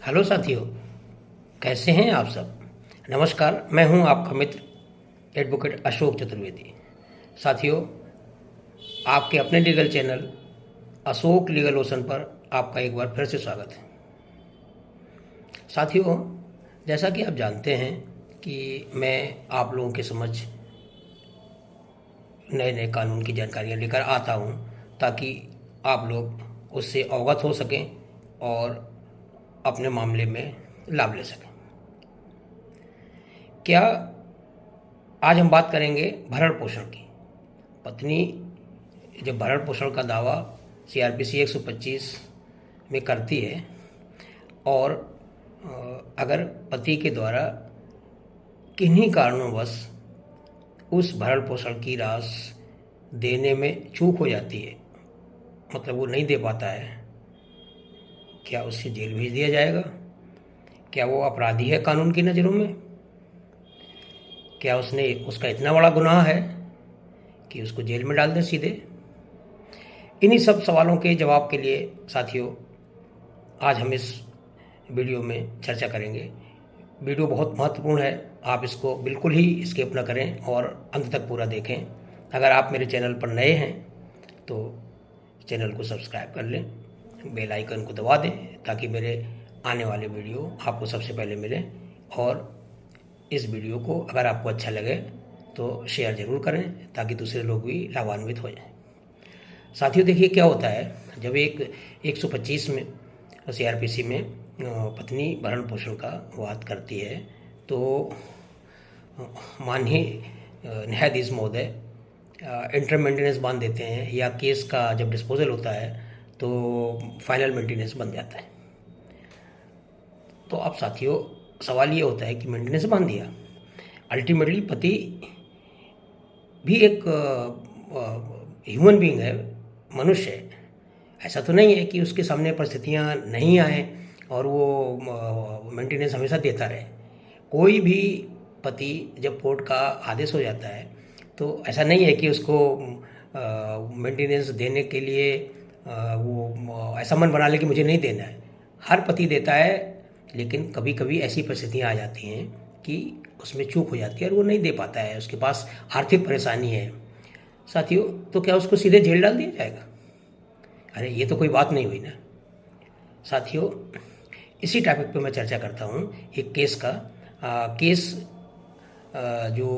Hello साथियों, कैसे हैं आप सब। नमस्कार, मैं हूं आपका मित्र एडवोकेट अशोक चतुर्वेदी। साथियों, आपके अपने legal channel Ashok legal ocean पर आपका एक बार फिर से स्वागत है। साथियों, जैसा कि आप जानते हैं कि मैं आप लोगों के समझ नए नए कानून की जानकारियाँ लेकर आता हूँ ताकि आप लोग उससे अवगत हो सकें और अपने मामले में लाभ ले सकें। क्या आज हम बात करेंगे भरण पोषण की। पत्नी जब भरण पोषण का दावा सीआरपीसी 125 में करती है और अगर पति के द्वारा किन्हीं कारणोंवश उस भरण पोषण की राशि देने में चूक हो जाती है, मतलब वो नहीं दे पाता है, क्या उसे जेल भेज दिया जाएगा? क्या वो अपराधी है कानून की नज़रों में? क्या उसका इतना बड़ा गुनाह है कि उसको जेल में डाल दें सीधे? इन्हीं सब सवालों के जवाब के लिए साथियों आज हम इस वीडियो में चर्चा करेंगे। वीडियो बहुत महत्वपूर्ण है, आप इसको बिल्कुल ही स्किप न करें और अंत तक पूरा देखें। अगर आप मेरे चैनल पर नए हैं तो चैनल को सब्सक्राइब कर लें, बेल आइकन को दबा दें ताकि मेरे आने वाले वीडियो आपको सबसे पहले मिलें। और इस वीडियो को अगर आपको अच्छा लगे तो शेयर ज़रूर करें ताकि दूसरे लोग भी लाभान्वित हो जाएं। साथियों, देखिए क्या होता है जब 125 में सीआरपीसी में पत्नी भरण पोषण का वाद करती है तो माननीय न्यायाधीश महोदय इंटर मेंटेनेंस बांध देते हैं, या केस का जब डिस्पोजल होता है तो फाइनल मेंटेनेंस बन जाता है। तो अब साथियों सवाल ये होता है कि मेंटेनेंस बांध दिया, अल्टीमेटली पति भी एक ह्यूमन बीइंग है, मनुष्य है। ऐसा तो नहीं है कि उसके सामने परिस्थितियाँ नहीं आए और वो मेंटेनेंस हमेशा देता रहे। कोई भी पति जब कोर्ट का आदेश हो जाता है तो ऐसा नहीं है कि उसको मेंटेनेंस देने के लिए वो ऐसा मन बना ले कि मुझे नहीं देना है। हर पति देता है, लेकिन कभी कभी ऐसी परिस्थितियाँ आ जाती हैं कि उसमें चूक हो जाती है और वो नहीं दे पाता है, उसके पास आर्थिक परेशानी है। साथियों, तो क्या उसको सीधे जेल डाल दिया जाएगा? अरे ये तो कोई बात नहीं हुई ना। साथियों, इसी टॉपिक पे मैं चर्चा करता हूँ एक केस का। केस जो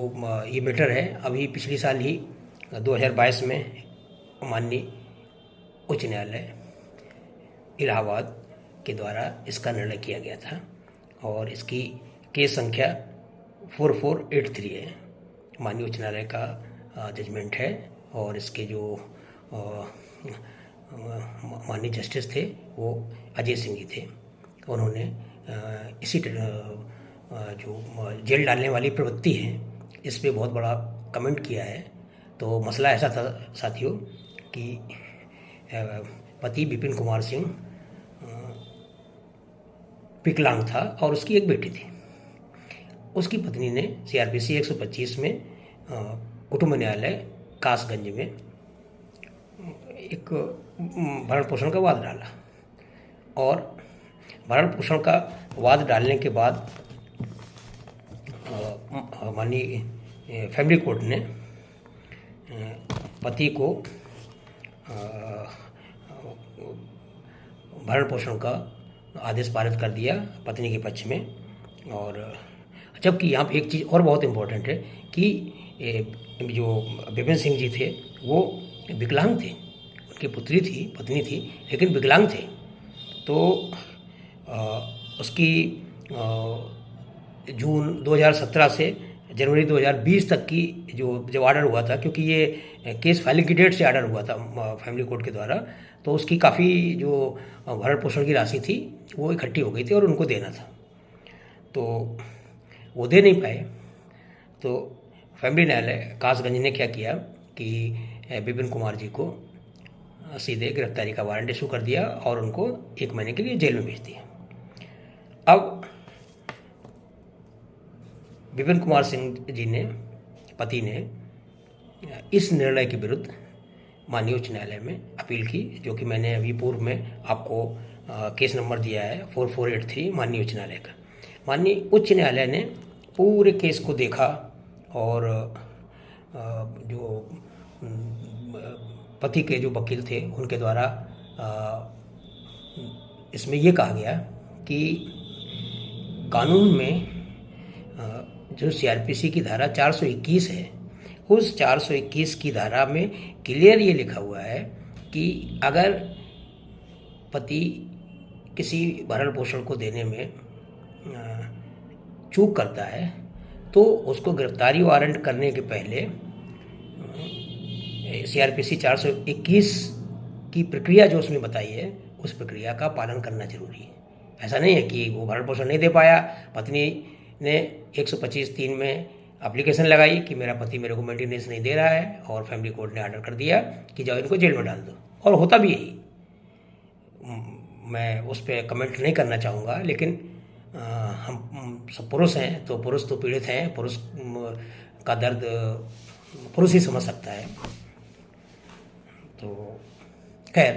ये मैटर है अभी पिछले साल ही 2022 में माननीय उच्च न्यायालय इलाहाबाद के द्वारा इसका निर्णय किया गया था और इसकी केस संख्या 4483 है। माननीय उच्च न्यायालय का जजमेंट है और इसके जो माननीय जस्टिस थे वो अजय सिंह जी थे। उन्होंने इसी जो जेल डालने वाली प्रवृत्ति है इस पे बहुत बड़ा कमेंट किया है। तो मसला ऐसा था साथियों कि पति विपिन कुमार सिंह विकलांग था और उसकी एक बेटी थी। उसकी पत्नी ने सीआरपीसी 125 में कुटुंब न्यायालय कासगंज में एक भरण पोषण का वाद डाला और भरण पोषण का वाद डालने के बाद माननीय फैमिली कोर्ट ने पति को भरण पोषण का आदेश पारित कर दिया पत्नी के पक्ष में। और जबकि यहाँ पे एक चीज़ और बहुत इम्पोर्टेंट है कि जो विपिन सिंह जी थे वो विकलांग थे, उनकी पत्नी थी लेकिन विकलांग थे। तो उसकी जून 2017 से जनवरी 2020 तक की जब ऑर्डर हुआ था, क्योंकि ये केस फाइलिंग की डेट से ऑर्डर हुआ था फैमिली कोर्ट के द्वारा, तो उसकी काफ़ी जो भरण पोषण की राशि थी वो इकट्ठी हो गई थी और उनको देना था, तो वो दे नहीं पाए। तो फैमिली न्यायालय कासगंज ने क्या किया कि विपिन कुमार जी को सीधे गिरफ्तारी का वारंट इशू कर दिया और उनको 1 महीने के लिए जेल में भेज दिया। अब विपिन कुमार सिंह जी ने, पति ने, इस निर्णय के विरुद्ध माननीय उच्च न्यायालय में अपील की, जो कि मैंने अभी पूर्व में आपको केस नंबर दिया है 4483 माननीय उच्च न्यायालय का। माननीय उच्च न्यायालय ने पूरे केस को देखा और जो पति के जो वकील थे उनके द्वारा इसमें ये कहा गया कि कानून में जो सीआरपीसी की धारा 421 है, उस 421 की धारा में क्लियर ये लिखा हुआ है कि अगर पति किसी भरण पोषण को देने में चूक करता है तो उसको गिरफ्तारी वारंट करने के पहले सीआरपीसी 421 की प्रक्रिया जो उसमें बताई है उस प्रक्रिया का पालन करना जरूरी है। ऐसा नहीं है कि वो भरण पोषण नहीं दे पाया, पत्नी ने 125(3) में एप्लीकेशन लगाई कि मेरा पति मेरे को मेंटेनेंस नहीं दे रहा है और फैमिली कोर्ट ने ऑर्डर कर दिया कि जाओ इनको जेल में डाल दो, और होता भी यही। मैं उस पर कमेंट नहीं करना चाहूँगा, लेकिन हम सब पुरुष हैं तो पुरुष तो पीड़ित हैं, पुरुष का दर्द पुरुष ही समझ सकता है। तो खैर,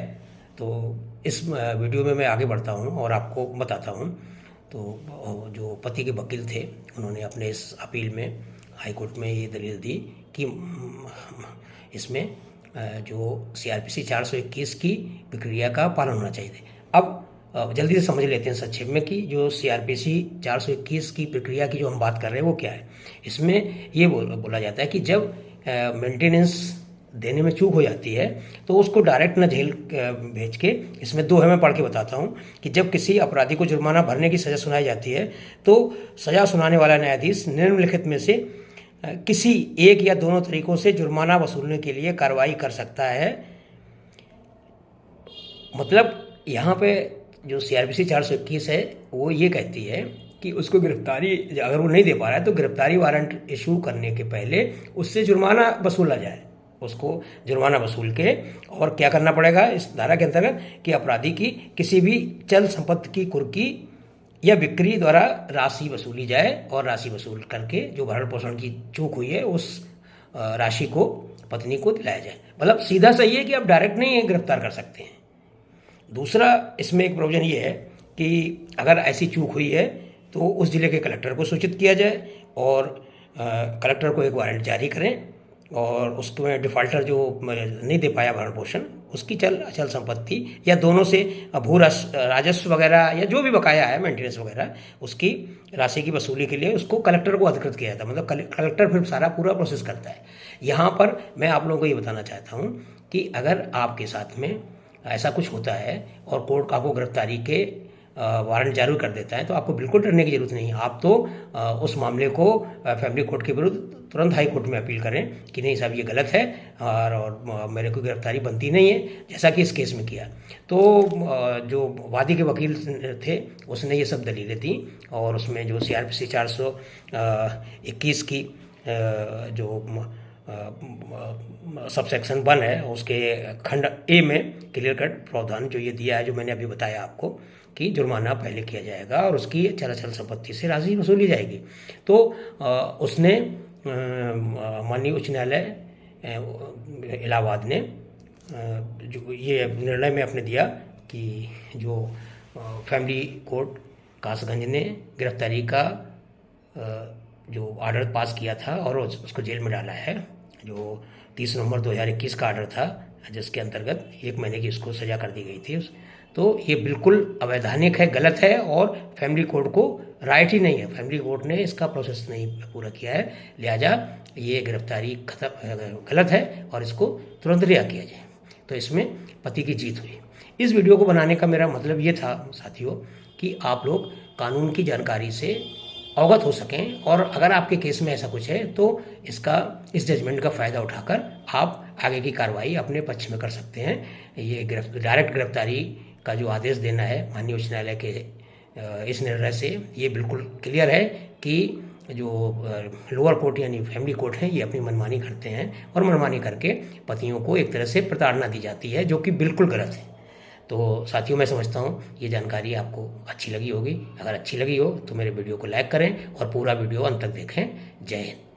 तो इस वीडियो में मैं आगे बढ़ता हूँ और आपको बताता हूँ। तो जो पति के वकील थे उन्होंने अपने इस अपील में हाई कोर्ट में ये दलील दी कि इसमें जो सीआरपीसी 421 की प्रक्रिया का पालन होना चाहिए। अब जल्दी से समझ लेते हैं संक्षेप में कि जो सीआरपीसी 421 की प्रक्रिया की जो हम बात कर रहे हैं वो क्या है। इसमें ये बोला जाता है कि जब मेंटेनेंस देने में चूक हो जाती है तो उसको डायरेक्ट ना जेल भेज के, इसमें 2 है, मैं पढ़ के बताता हूँ कि जब किसी अपराधी को जुर्माना भरने की सज़ा सुनाई जाती है तो सज़ा सुनाने वाला न्यायाधीश निम्नलिखित में से किसी एक या दोनों तरीकों से जुर्माना वसूलने के लिए कार्रवाई कर सकता है। मतलब यहाँ पे जो सीआरपीसी 421 है वो ये कहती है कि उसको गिरफ्तारी, अगर वो नहीं दे पा रहा है तो गिरफ्तारी वारंट इशू करने के पहले उससे जुर्माना वसूला जाए। उसको जुर्माना वसूल के और क्या करना पड़ेगा इस धारा के अंतर्गत कि अपराधी की किसी भी चल संपत्ति की कुर्की या बिक्री द्वारा राशि वसूली जाए और राशि वसूल करके जो भरण पोषण की चूक हुई है उस राशि को पत्नी को दिलाया जाए। मतलब सीधा सही है कि आप डायरेक्ट नहीं गिरफ्तार कर सकते हैं। दूसरा इसमें एक प्रोविजन ये है कि अगर ऐसी चूक हुई है तो उस जिले के कलेक्टर को सूचित किया जाए और कलेक्टर को एक वारंट जारी करें और उसमें डिफ़ाल्टर जो नहीं दे पाया भरण पोषण उसकी चल अचल संपत्ति या दोनों से भू राजस्व वगैरह या जो भी बकाया है मेंटेनेंस वगैरह उसकी राशि की वसूली के लिए उसको कलेक्टर को अधिकृत किया जाता है। मतलब कलेक्टर फिर सारा पूरा प्रोसेस करता है। यहाँ पर मैं आप लोगों को ये बताना चाहता हूँ कि अगर आपके साथ में ऐसा कुछ होता है और कोर्ट आपको गिरफ्तारी के वारंट जारी कर देता है तो आपको बिल्कुल डरने की जरूरत नहीं है। आप तो उस मामले को फैमिली कोर्ट के विरुद्ध तुरंत हाई कोर्ट में अपील करें कि नहीं साहब ये गलत है और मेरे को गिरफ्तारी बनती नहीं है, जैसा कि इस केस में किया। तो जो वादी के वकील थे उसने ये सब दलीलें दी और उसमें जो सीआरपीसी 421 की जो सबसेक्शन 1 है उसके खंड ए में क्लियर कट प्रावधान जो ये दिया है, जो मैंने अभी बताया आपको कि जुर्माना पहले किया जाएगा और उसकी चल संपत्ति से राशि वसूली जाएगी। तो उसने माननीय उच्च न्यायालय इलाहाबाद ने जो ये निर्णय में अपने दिया कि जो फैमिली कोर्ट कासगंज ने गिरफ्तारी का जो ऑर्डर पास किया था और उसको जेल में डाला है, जो 30 नवंबर 2021 का ऑर्डर था जिसके अंतर्गत 1 महीने की उसको सज़ा कर दी गई थी, तो ये बिल्कुल अवैधानिक है, गलत है और फैमिली कोर्ट को राइट ही नहीं है। फैमिली कोर्ट ने इसका प्रोसेस नहीं पूरा किया है, लिहाजा ये गिरफ्तारी गलत है और इसको तुरंत रिहा किया जाए। तो इसमें पति की जीत हुई। इस वीडियो को बनाने का मेरा मतलब ये था साथियों कि आप लोग कानून की जानकारी से अवगत हो सकें और अगर आपके केस में ऐसा कुछ है तो इस जजमेंट का फ़ायदा उठाकर आप आगे की कार्रवाई अपने पक्ष में कर सकते हैं। ये डायरेक्ट गिरफ्तारी का जो आदेश देना है माननीय उच्च न्यायालय के इस निर्णय से ये बिल्कुल क्लियर है कि जो लोअर कोर्ट यानी फैमिली कोर्ट है ये अपनी मनमानी करते हैं और मनमानी करके पतियों को एक तरह से प्रताड़ना दी जाती है, जो कि बिल्कुल गलत है। तो साथियों, मैं समझता हूँ ये जानकारी आपको अच्छी लगी होगी। अगर अच्छी लगी हो तो मेरे वीडियो को लाइक करें और पूरा वीडियो अंत तक देखें। जय हिंद।